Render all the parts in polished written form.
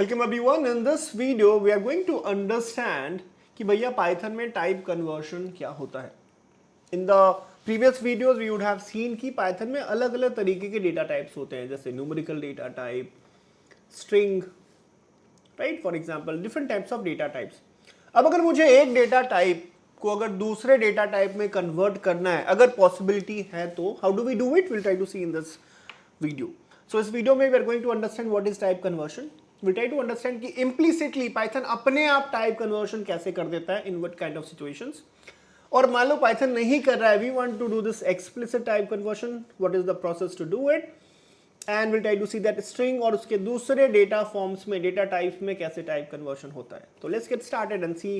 Welcome everyone. In this video we are going to understand कि भैया Python में type conversion क्या होता है. In the previous videos we would have seen कि पाइथन में अलग अलग तरीके के डेटा टाइप्स होते हैं, जैसे numerical data type, string, right, for example different types of data types. अब अगर मुझे एक डेटा टाइप को अगर दूसरे डेटा टाइप में कन्वर्ट करना है, अगर पॉसिबिलिटी है, तो how do we do it, will try to see in this video. So इस वीडियो में we are going to understand what is type conversion. We try to understand कि implicitly Python अपने आप टाइप कन्वर्शन कैसे कर देता है, in what kind of situations. और मान लो पाइथन नहीं कर रहा है, we want to do this explicit type conversion, what is the process to do it, and will try to see that string और उसके दूसरे डेटा फॉर्म्स में, डेटा टाइप्स में कैसे टाइप कन्वर्शन होता है. तो let's get started and see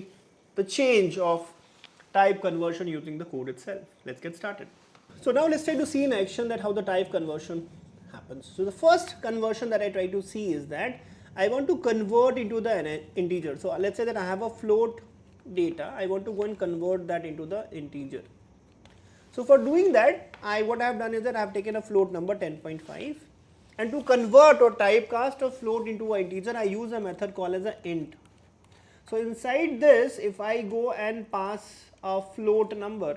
the change of type conversion using the code itself. Let's get started. So now let's try to see in action that how the type conversion happens. So the first conversion that I try to see is that I want to convert into the integer. So let's say that I have a float data. I want to go and convert that into the integer. So for doing that, what I have done is that I have taken a float number 10.5, and to convert or typecast a float into an integer, I use a method called as a int. So inside this, if I go and pass a float number,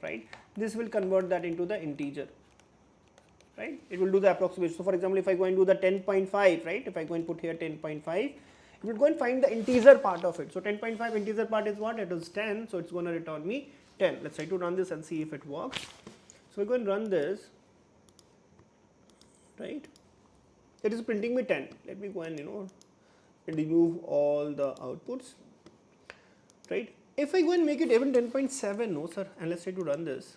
right, this will convert that into the integer, right? It will do the approximation. So for example, if I go and do the 10.5, right, if I go and put here 10.5, it will go and find the integer part of it. So 10.5 integer part is what? It is 10, so it's going to return me 10. Let's try to run this and see if it works. So we go and run this, right? It is printing me 10. Let me go and remove all the outputs, right? If I go and make it even 10.7, no sir, and let's try to run this,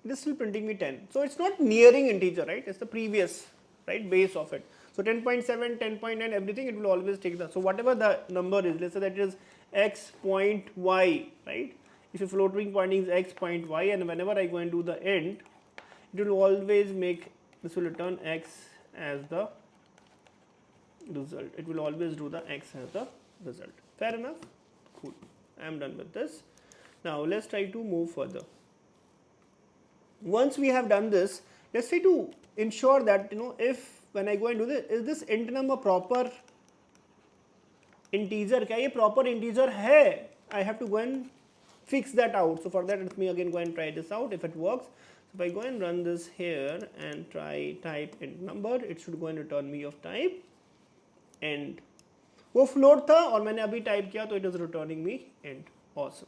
it is still printing me 10. So it's not nearing integer, right? It's the previous, right, base of it. So 10.7, 10.9, everything, it will always take the, so whatever the number is, let's say that it is x point y, right? If your floating point is x point y, and whenever I go and do the int, it will always make, this will return x as the result. It will always do the x as the result. Fair enough? Cool. I am done with this. Now let's try to move further. Once we have done this, let's try to ensure that if when I go and do this, is this int number proper integer? क्या ये proper integer है? I have to go and fix that out. So for that, let me again go and try this out if it works. So if I go and run this here and try type int number, it should go and return me of type and. वो float था और मैंने अभी type किया तो it is returning me and. Awesome.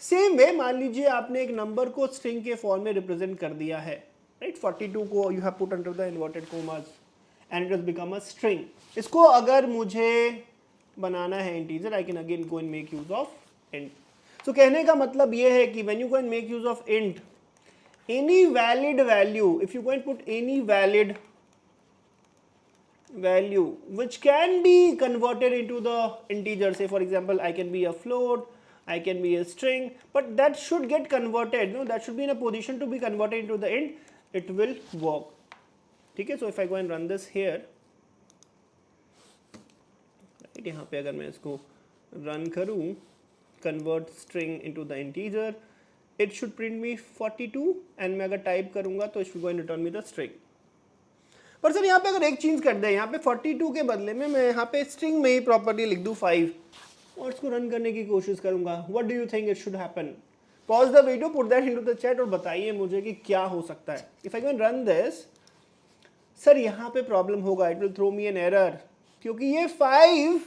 Same way मान लीजिए आपने एक नंबर को स्ट्रिंग के फॉर्म में रिप्रेजेंट कर दिया है, राइट? 42 को you have put under the inverted commas and it has become a string. इसको अगर मुझे बनाना है integer, I can again go and make use of int. So कहने का मतलब ये है कि when you go and make use of int, any valid value, if you go and put any valid value which can be converted into the integer, say for example I can be a float, I can be a string, but that should get converted, no, that should be in a position to be converted into the int, it will work. ठीक है? So if I go and run this here, right, यहाँ पे अगर मैं इसको run करूँ, convert string into the integer, it should print me 42, and मैं अगर type करूँगा तो it should go and return me the string. पर सर यहाँ पे अगर एक चीज कर दे, यहाँ पे 42 के बदले में मैं यहाँ पे स्ट्रिंग में ही प्रॉपर्ली लिख दूँ 5 और इसको रन करने की कोशिश करूंगा, what do you think it should happen? Pause the video, put that into the chat और बताइए मुझे कि क्या हो सकता है. If I can run this, sir यहाँ पे प्रॉब्लम होगा, it will throw me an error, क्योंकि ये 5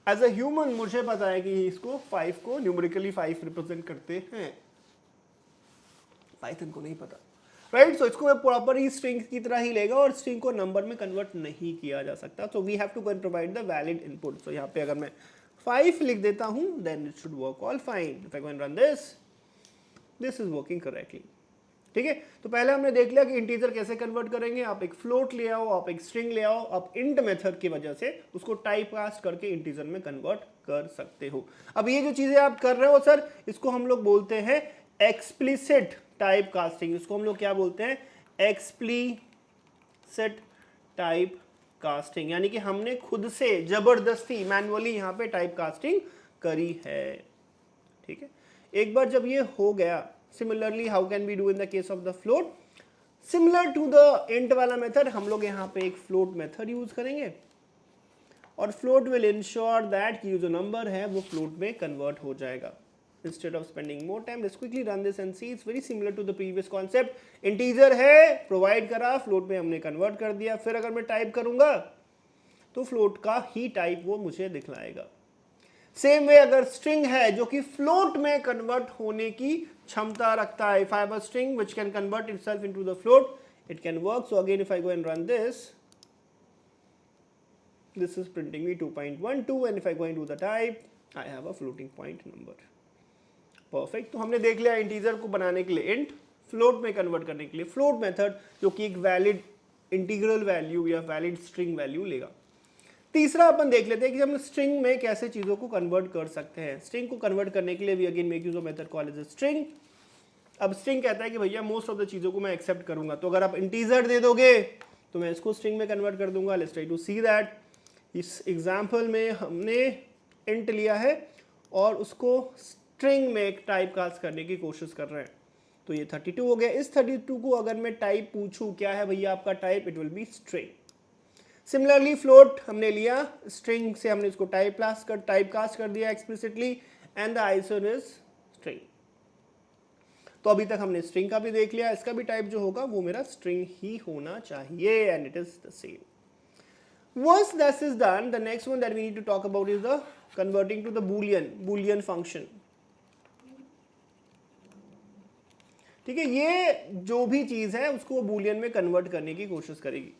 एज अ ह्यूमन मुझे पता है कि इसको 5 को न्यूमेरिकली 5 रिप्रेजेंट करते हैं, पाइथन को नहीं पता, राइट? सो इसको प्रॉपर ही स्ट्रिंग की तरह ही लेगा और स्ट्रिंग को नंबर में कन्वर्ट नहीं किया जा सकता. So we have to provide the valid input. So यहाँ पे अगर मैं 5 लिख देता हूँ, then it should work all fine. If I go and run this, this is working correctly. ठीक है? तो पहले हमने देख लिया कि इंटीजर कैसे कन्वर्ट करेंगे. आप एक फ्लोट ले आओ, आप एक स्ट्रिंग ले आओ, आप इंट मेथड की वजह से उसको टाइपकास्ट करके इंटीजर में कन्वर्ट कर सकते हो. अब ये जो चीजें आप कर रहे हो सर, इसको हम लोग बोलते हैं एक्सप्लिसिट टाइप कास्टिंग. इसको हम लोग क्या बोलते हैं? Explicit type casting. यानी कि हमने खुद से जबरदस्ती मैन्युअली यहाँ पे टाइप कास्टिंग करी है. ठीक है? एक बार जब ये हो गया, similarly how can we do in the case of the float? Similar to the int वाला मेथड हम लोग यहाँ पे एक फ्लोट मेथड यूज करेंगे और फ्लोट विल इंश्योर दैट कि जो नंबर है वो फ्लोट में कन्वर्ट हो जाएगा. Instead of spending more time, let's quickly run this and see. It's very similar to the previous concept. Integer है, provide करा, float में हमने convert कर दिया. फिर अगर मैं type करूंगा तो float का ही type वो मुझे दिखलाएगा. Same way अगर string है जो कि float में convert होने की क्षमता रखता है. If I have a string which can convert itself into the float, it can work. So again, if I go and run this is printing me 2.12, and if I go and do the type, I have a floating point number. Perfect. तो हमने देख लिया integer को बनाने के लिए int, float में convert करने के लिए फ्लोट मेथड जो कि एक वैलिड इंटीग्रल वैल्यू या वैलिड स्ट्रिंग वैल्यू लेगा. तीसरा अपन देख लेते हैं कि हम स्ट्रिंग में कैसे चीज़ों को कन्वर्ट कर सकते हैं. स्ट्रिंग को कन्वर्ट करने के लिए we again make use of method called as string. अब स्ट्रिंग कहता है कि भैया मोस्ट ऑफ द चीज़ों को मैं एक्सेप्ट करूंगा. तो अगर आप इंटीजर दे दोगे तो मैं इसको स्ट्रिंग में कन्वर्ट कर दूंगा. Let's try to see that. इस एग्जाम्पल में हमने इंट लिया है और उसको स्ट्रिंग में एक टाइप कास्ट करने की कोशिश कर रहे हैं. तो ये 32 हो गया. इस 32 को अगर मैं टाइप पूछूं क्या है भैया आपका type, it will be string. Similarly float हमने लिया, स्ट्रिंग से हमने इसको टाइप कास्ट कर दिया explicitly and the answer is string. तो अभी तक हमने स्ट्रिंग का भी देख लिया. इसका भी टाइप जो होगा वो मेरा स्ट्रिंग ही होना चाहिए and it is the same. Once this is done, the next one that we need to talk about is the converting to the boolean function. ठीक है, ये जो भी चीज़ है उसको बूलियन में कन्वर्ट करने की कोशिश करेगी.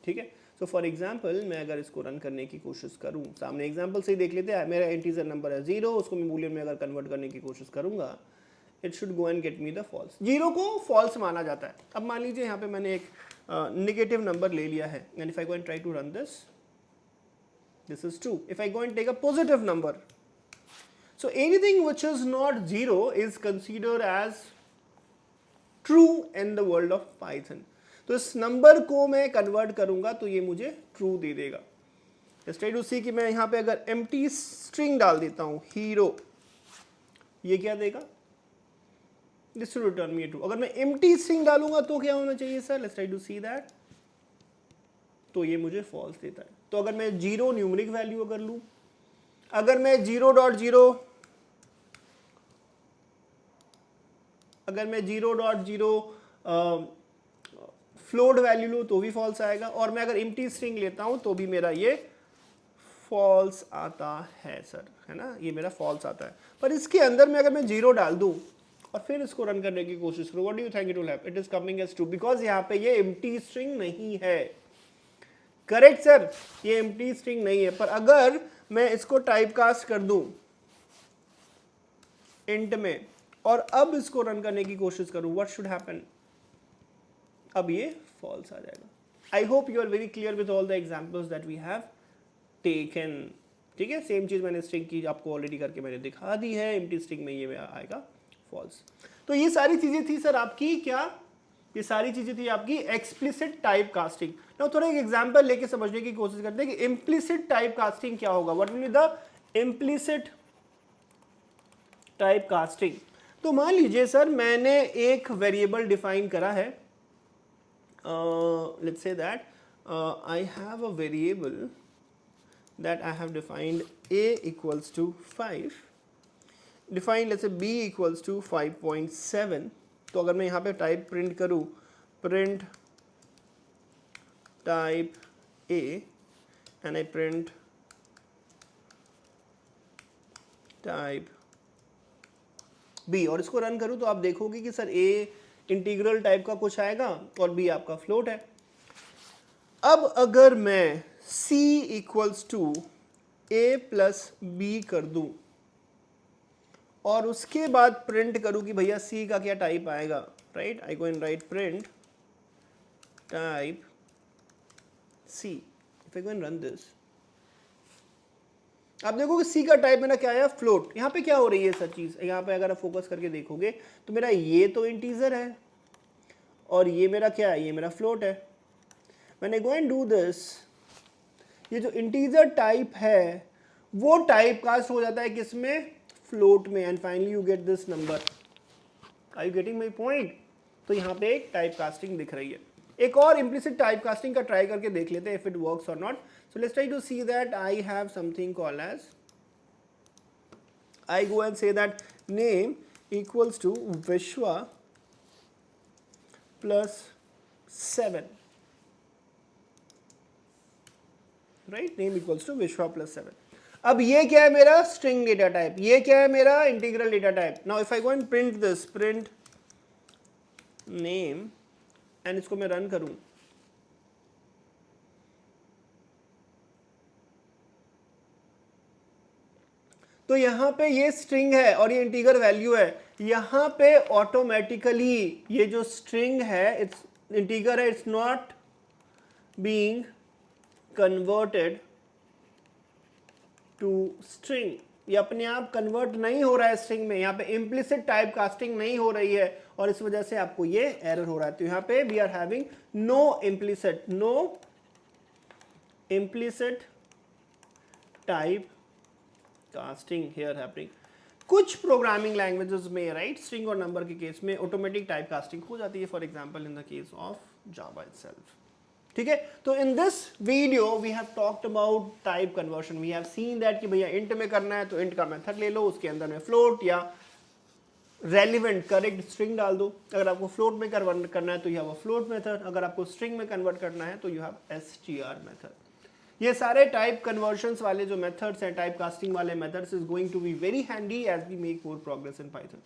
ठीक है. सो फॉर एग्जांपल मैं अगर इसको रन करने की कोशिश करूं, सामने एग्जांपल से ही देख लेते हैं. मेरा इंटीजर नंबर है 0, उसको मैं बूलियन में अगर कन्वर्ट करने की कोशिश करूंगा, it should go and get me the false. 0 को फॉल्स माना जाता है. अब मान लीजिए यहाँ पे मैंने एक नेगेटिव नंबर ले लिया है and if I go and try to run this is true. If I go and take a positive number, so anything which is not 0 is considered as true in the world of Python. तो इस number को मैं convert करूंगा तो ये मुझे true they देगा. Let's try to सी कि मैं यहाँ पे अगर एम्प्टी स्ट्रिंग डाल देता हूँ हीरो, ये क्या देगा, this will return me true. अगर मैं एम्प्टी स्ट्रिंग डालूंगा तो क्या होना चाहिए sir, let's try to see that, तो ये मुझे फॉल्स देता है. तो अगर मैं 0 न्यूमेरिक वैल्यू अगर लूँ, अगर मैं 0.0 फ्लोट वैल्यू लूँ तो भी फॉल्स आएगा. और मैं अगर एम्प्टी स्ट्रिंग लेता हूँ तो भी मेरा ये फॉल्स आता है सर, है ना, ये मेरा फॉल्स आता है. पर इसके अंदर में अगर मैं 0 डाल दूँ और फिर इसको रन करने की कोशिश करूँ, what do you think it will happen, it is coming as true because यहाँ पे ये एम्प्टी स्ट्रिंग नहीं है. करेक्ट सर, ये एम्प्टी स्ट्रिंग नहीं है. पर अगर मैं इसको टाइप कास्ट कर दूं इंट में और अब इसको रन करने की कोशिश करूं, व्हाट शुड हैपन, अब ये फॉल्स आ जाएगा. I hope you are very clear with all the examples that we have taken. ठीक है, सेम चीज मैंने स्ट्रिंग की आपको ऑलरेडी करके मैंने दिखा दी है. एम्प्टी स्ट्रिंग में ये आएगा फॉल्स. तो ये सारी चीजें थी सर आपकी क्या, ये सारी चीजें थी आपकी एक्सप्लिसिट टाइप कास्टिंग. नाउ थोड़ा एक एग्जांपल लेके समझने की कोशिश करते हैं कि इम्प्लिसिट टाइप कास्टिंग क्या होगा. What will be the implicit type casting. तो मान लीजिए सर मैंने एक वेरिएबल डिफाइन करा है, let's say that I have a variable that I have defined a equals to 5, define let's say b equals to 5.7. तो अगर मैं यहाँ पे टाइप प्रिंट करूँ, print type a and I print type b और इसको रन करूँ तो आप देखोगे कि सर a इंटीग्रल टाइप का कुछ आएगा और b आपका फ्लोट है. अब अगर मैं c equals to a plus B कर दूं और उसके बाद प्रिंट करूं कि भैया c का क्या टाइप आएगा, right. I go and right print type c. If I go and run this, आप देखोगे c का टाइप मेरा क्या आया, फ्लोट. यहाँ पे क्या हो रही है सर चीज, यहाँ पे अगर आप फोकस करके देखोगे तो मेरा ये तो इंटीजर है और ये मेरा क्या है, ये मेरा फ्लोट है. When I go and do this, ये जो इंटीजर टाइप है वो टाइप कास्ट हो जाता है किसमें, फ्लोट में. And finally you get this number. Are you getting my point. तो यहाँ पे एक टाइप कास्टिंग दिख रही है। एक और इम्प्लिसिट टाइप कास्टिंग का ट्राई करके देख लेते हैं इफ इट वर्क्स और not. So let's try to see that I have something called as, I go and say that name equals to Vishwa plus 7, right? Name equals to Vishwa plus 7. अब ये क्या है मेरा string data type, ये क्या है मेरा integral data type. Now if I go and print this, print name, and इसको मैं रन करूं, तो यहाँ पे ये स्ट्रिंग है और ये इंटीगर वैल्यू है। यहाँ पे ऑटोमेटिकली ये जो स्ट्रिंग है, इट्स इंटीगर है, it's not being converted to string. ये अपने आप कन्वर्ट नहीं हो रहा है स्ट्रिंग में, यहाँ पे इम्प्लिसिट टाइप कास्टिंग नहीं हो रही है और इस वजह से आपको ये एरर हो रहा है। तो यहाँ पे we are having no implicit type casting here happening. कुछ प्रोग्रामिंग लैंग्वेजेस में राइट स्ट्रिंग और नंबर के केस में ऑटोमेटिक टाइप कास्टिंग हो जाती है, for example in the case of Java itself. ठीक है, तो in this video we have talked about type conversion. We have seen that कि भैया इंट में करना है तो इंट का मेथड ले लो, उसके अंदर में फ्लोट या रेलिवेंट करेक्ट स्ट्रिंग डाल दो। अगर आपको फ्लोट में कन्वर्ट करना है तो you have a float method, अगर आपको स्ट्रिंग में कन्वर्ट करना है तो यू हैव str मेथड। ये सारे टाइप कन्वर्शंस वाले जो मेथड्स हैं, टाइप कास्टिंग वाले methods is going to be very handy as we make more progress in Python.